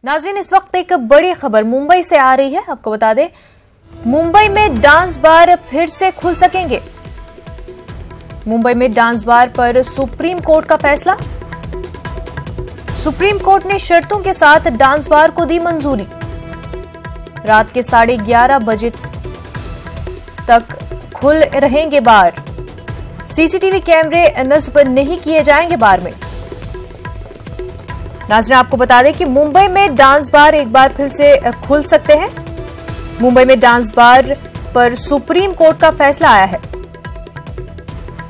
नाज़रीन, इस वक्त एक बड़ी खबर मुंबई से आ रही है। आपको बता दें, मुंबई में डांस बार फिर से खुल सकेंगे। मुंबई में डांस बार पर सुप्रीम कोर्ट का फैसला। सुप्रीम कोर्ट ने शर्तों के साथ डांस बार को दी मंजूरी। रात के 11:30 बजे तक खुल रहेंगे बार। सीसीटीवी कैमरे नस्ब नहीं किए जाएंगे बार में। नाज़रीन, आपको बता दें कि मुंबई में डांस बार एक बार फिर से खुल सकते हैं। मुंबई में डांस बार पर सुप्रीम कोर्ट का फैसला आया है।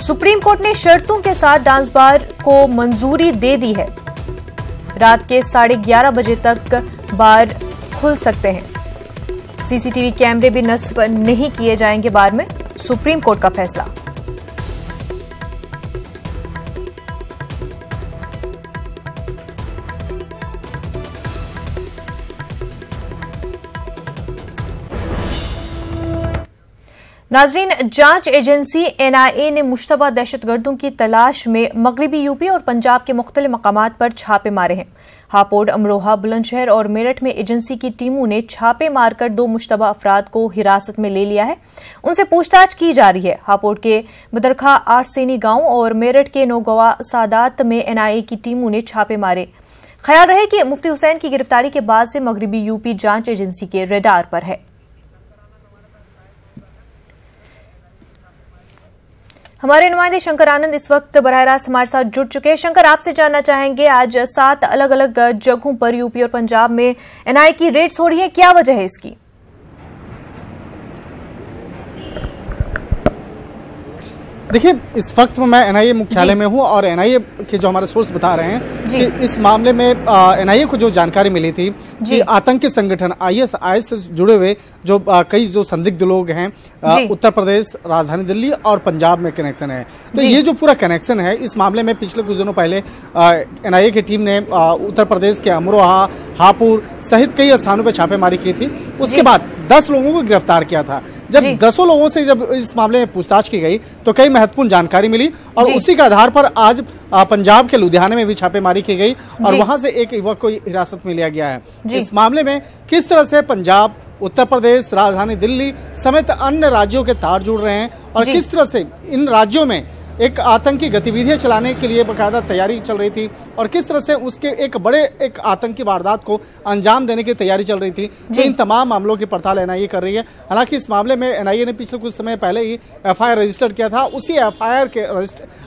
सुप्रीम कोर्ट ने शर्तों के साथ डांस बार को मंजूरी दे दी है। रात के 11:30 बजे तक बार खुल सकते हैं। सीसीटीवी कैमरे भी नस्ब नहीं किए जाएंगे बार में। सुप्रीम कोर्ट का फैसला। नाज़रीन, जांच एजेंसी एनआईए ने मुश्तबा दहशतगर्दों की तलाश में मगरबी यूपी और पंजाब के मुख्तलिफ मकामात पर छापे मारे हैं। हापुड़, अमरोहा, बुलंदशहर और मेरठ में एजेंसी की टीमों ने छापे मारकर 2 मुश्तबा अफराद को हिरासत में ले लिया है। उनसे पूछताछ की जा रही है। हापुड़ के बदरखा आठसेनी गांव और मेरठ के नौगवा सादात में एनआईए की टीमों ने छापे मारे। ख्याल रहे कि मुफ्ती हुसैन की गिरफ्तारी के बाद से मगरबी यूपी जांच एजेंसी के रडार पर है। हमारे नुमाइंदे शंकर आनंद इस वक्त बराह रास्त हमारे साथ जुड़ चुके हैं। शंकर, आपसे जानना चाहेंगे, आज 7 अलग अलग जगहों पर यूपी और पंजाब में एनआईए की रेड्स हो रही है, क्या वजह है इसकी? देखिए, इस वक्त में मैं एनआईए मुख्यालय में हूं और एनआईए के जो हमारे सोर्स बता रहे हैं कि इस मामले में एनआईए को जो जानकारी मिली थी कि आतंकी संगठन आईएस से जुड़े हुए जो कई जो संदिग्ध लोग हैं उत्तर प्रदेश, राजधानी दिल्ली और पंजाब में कनेक्शन है। तो ये जो पूरा कनेक्शन है, इस मामले में पिछले कुछ दिनों पहले एनआईए की टीम ने उत्तर प्रदेश के अमरोहा, हापुड़ सहित कई स्थानों पर छापेमारी की थी। उसके बाद 10 लोगों को गिरफ्तार किया था। जब 10 लोगों से जब इस मामले में पूछताछ की गई तो कई महत्वपूर्ण जानकारी मिली और उसी के आधार पर आज पंजाब के लुधियाना में भी छापेमारी की गई और वहां से एक युवक को हिरासत में लिया गया है। इस मामले में किस तरह से पंजाब, उत्तर प्रदेश, राजधानी दिल्ली समेत अन्य राज्यों के तार जुड़ रहे हैं और किस तरह से इन राज्यों में एक आतंकी गतिविधियां चलाने के लिए बाकायदा तैयारी चल रही थी और किस तरह से उसके एक आतंकी वारदात को अंजाम देने की तैयारी चल रही थी। तो इन तमाम मामलों की पड़ताल एनआईए कर रही है। हालांकि इस मामले में एनआईए ने पिछले कुछ समय पहले ही एफआईआर रजिस्टर किया था। उसी एफआईआर के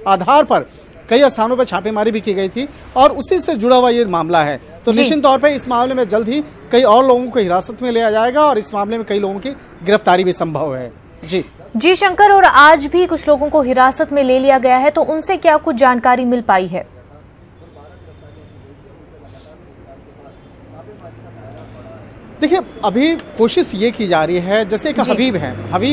आधार पर कई स्थानों पर छापेमारी भी की गई थी और उसी से जुड़ा हुआ ये मामला है। तो निश्चित तौर पर इस मामले में जल्द ही कई और लोगों को हिरासत में लिया जाएगा और इस मामले में कई लोगों की गिरफ्तारी भी संभव है। जी शंकर, और आज भी कुछ लोगों को हिरासत में ले लिया गया है, तो उनसे क्या कुछ जानकारी मिल पाई है? देखिए, अभी कोशिश ये की जा रही है, जैसे एक हबीब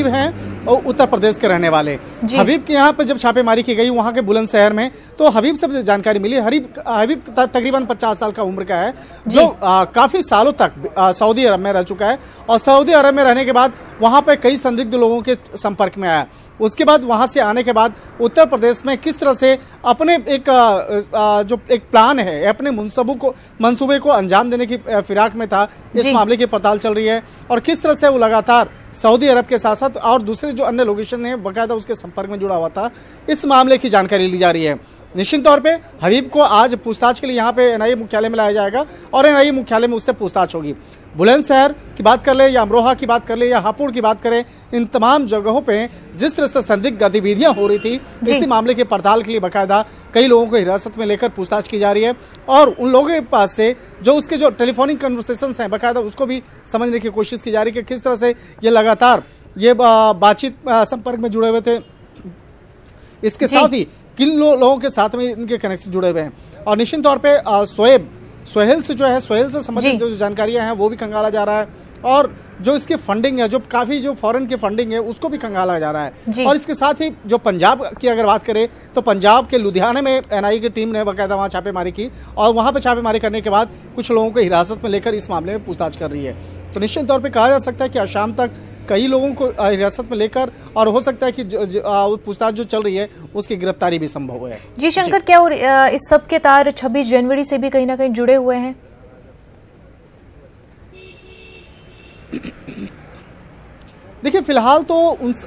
हैं और उत्तर प्रदेश के रहने वाले। हबीब के यहाँ पे जब छापेमारी की गई वहाँ के बुलंदशहर में, तो हबीब से जानकारी मिली। हबीब तकरीबन 50 साल का उम्र का है जो काफी सालों तक सऊदी अरब में रह चुका है और सऊदी अरब में रहने के बाद वहाँ पे कई संदिग्ध लोगों के संपर्क में आया। उसके बाद वहां से आने के बाद उत्तर प्रदेश में किस तरह से अपने जो एक प्लान है, अपने मंसूबे को अंजाम देने की फिराक में था, इस मामले की पड़ताल चल रही है और किस तरह से वो लगातार सऊदी अरब के साथ साथ और दूसरे जो अन्य लोकेशन है बाकायदा उसके संपर्क में जुड़ा हुआ था। इस मामले की जानकारी ली जा रही है। निश्चित तौर पे हबीब को आज पूछताछ के लिए यहाँ पे एनआईए मुख्यालय में लाया जाएगा और एनआईए मुख्यालय में उससे पूछताछ होगी। बुलंदशहर की बात कर ले या अमरोहा की बात कर ले या हापुड़ की बात करें, इन तमाम जगहों पे जिस तरह से संदिग्ध गतिविधियां हो रही थी, इसी मामले की पड़ताल के लिए बाकायदा कई लोगों को हिरासत में लेकर पूछताछ की जा रही है और उन लोगों के पास से जो उसके जो टेलीफोनिक कन्वर्सेशंस हैं बाकायदा उसको भी समझने की कोशिश की जा रही है कि किस तरह से ये लगातार ये बातचीत संपर्क में जुड़े हुए थे। इसके साथ ही किन लोगों के साथ में इनके कनेक्शन जुड़े हुए हैं और निश्चित तौर पे सोहेल से संबंधित जो जानकारियां हैं वो भी खंगाला जा रहा है और जो इसकी फंडिंग है, जो काफी जो फॉरेन की फंडिंग है उसको भी खंगाला जा रहा है। और इसके साथ ही जो पंजाब की अगर बात करें तो पंजाब के लुधियाना में एनआईए की टीम ने बाकायदा वहां छापेमारी की और वहां पे छापेमारी करने के बाद कुछ लोगों को हिरासत में लेकर इस मामले में पूछताछ कर रही है। तो निश्चित तौर पर कहा जा सकता है कि आज शाम तक कई लोगों को हिरासत में लेकर और हो सकता है कि पूछताछ जो चल रही है उसकी गिरफ्तारी भी संभव है। जी शंकर, क्या इस सब के तार 26 जनवरी से भी कहीं ना कहीं जुड़े हुए हैं? देखिए फिलहाल तो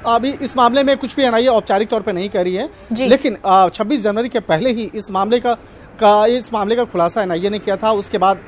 अभी इस मामले में कुछ भी एनआईए औपचारिक तौर पे नहीं कर रही है, लेकिन 26 जनवरी के पहले ही इस मामले का खुलासा एनआईए ने किया था। उसके बाद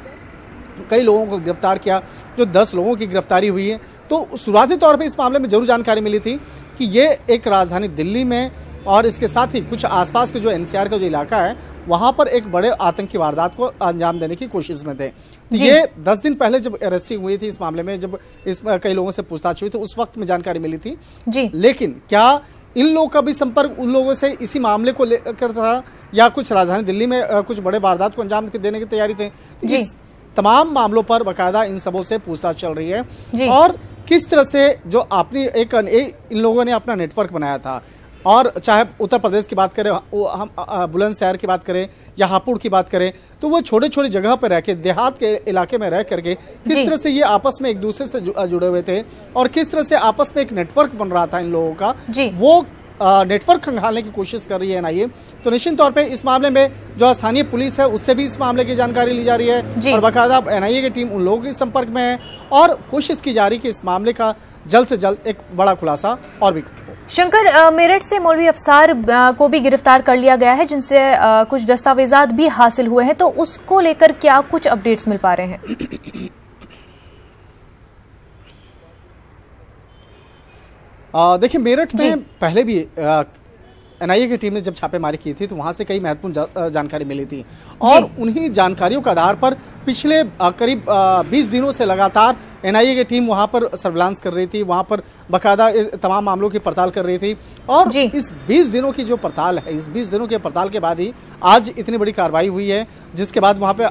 कई लोगों को गिरफ्तार किया, जो 10 लोगों की गिरफ्तारी हुई है। तो शुरुआती तौर पे इस मामले में जरूर जानकारी मिली थी कि ये एक राजधानी दिल्ली में और इसके साथ ही कुछ आसपास के जो एनसीआर का जो इलाका है वहां पर एक बड़े आतंकी वारदात को अंजाम देने की कोशिश में थे। ये 10 दिन पहले जब अरेस्टिंग हुई थी इस मामले में, जब इस कई लोगों से पूछताछ हुई थी, उस वक्त में जानकारी मिली थी जी। लेकिन क्या इन लोगों का भी संपर्क उन लोगों से इसी मामले को लेकर था या कुछ राजधानी दिल्ली में कुछ बड़े वारदात को अंजाम देने की तैयारी थे? इस तमाम मामलों पर बाकायदा इन सबों से पूछताछ चल रही है और किस तरह से जो अपनी इन लोगों ने अपना नेटवर्क बनाया था। और चाहे उत्तर प्रदेश की बात करें, हम बुलंदशहर की बात करें या हापुड़ की बात करें, तो वो छोटे छोटे जगह पर रह के, देहात के इलाके में रह करके किस तरह से ये आपस में एक दूसरे से जुड़े हुए थे और किस तरह से आपस में एक नेटवर्क बन रहा था इन लोगों का, वो नेटवर्क खंगालने की कोशिश कर रही है एनआईए। तो निश्चित तौर पे इस मामले में जो स्थानीय पुलिस है उससे भी इस मामले की जानकारी ली जा रही है और बाकायदा एनआईए की टीम उन लोगों के संपर्क में है और कोशिश की जा रही है कि इस मामले का जल्द से जल्द एक बड़ा खुलासा और भी। शंकर, मेरठ से मौलवी अफसार को भी गिरफ्तार कर लिया गया है, जिनसे कुछ दस्तावेजात भी हासिल हुए हैं, तो उसको लेकर क्या कुछ अपडेट्स मिल पा रहे हैं? देखिए मेरठ में पहले भी एनआईए की टीम ने जब छापेमारी की थी तो वहां से कई महत्वपूर्ण जानकारी मिली थी और उन्हीं जानकारियों के आधार पर पिछले करीब 20 दिनों से लगातार एनआईए की टीम वहां पर सर्विलांस कर रही थी, वहां पर बाकायदा तमाम मामलों की पड़ताल कर रही थी और इस 20 दिनों की जो पड़ताल है, इस 20 दिनों के पड़ताल के बाद ही आज इतनी बड़ी कार्रवाई हुई है, जिसके बाद वहां पे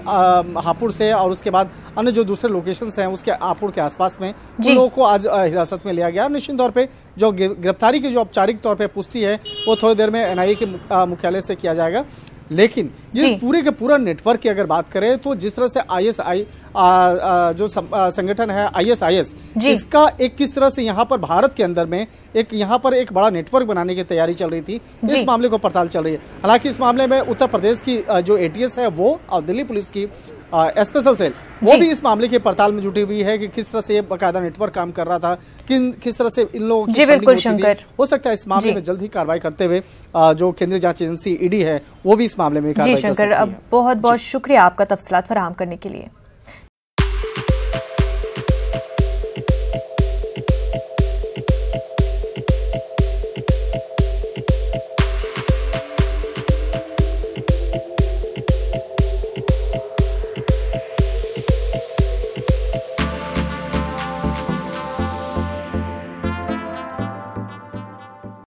हापुड़ से और उसके बाद अन्य जो दूसरे लोकेशंस हैं उसके हापुड़ के आसपास में उन लोगों को आज हिरासत में लिया गया। निश्चित तौर पे जो गिरफ्तारी की जो औपचारिक तौर पर पुष्टि है वो थोड़ी देर में एनआईए के मुख्यालय से किया जाएगा। लेकिन ये पूरे के पूरा नेटवर्क की अगर बात करें तो जिस तरह से आईएसआई जो संगठन है आईएसआईएस, इसका एक किस तरह से यहाँ पर भारत के अंदर में एक यहाँ पर एक बड़ा नेटवर्क बनाने की तैयारी चल रही थी, इस मामले को पड़ताल चल रही है। हालांकि इस मामले में उत्तर प्रदेश की जो एटीएस है वो और दिल्ली पुलिस की स्पेशल सेल वो भी इस मामले की पड़ताल में जुटी हुई है कि किस तरह से ये बाकायदा नेटवर्क काम कर रहा था, किस तरह से इन लोगों की बिल्कुल शंकर, हो सकता है इस मामले में जल्द ही कार्रवाई करते हुए जो केंद्रीय जांच एजेंसी ईडी है वो भी इस मामले में कार्रवाई कर सकती है। शंकर, अब बहुत बहुत शुक्रिया आपका तफसीलात फराहम करने के लिए।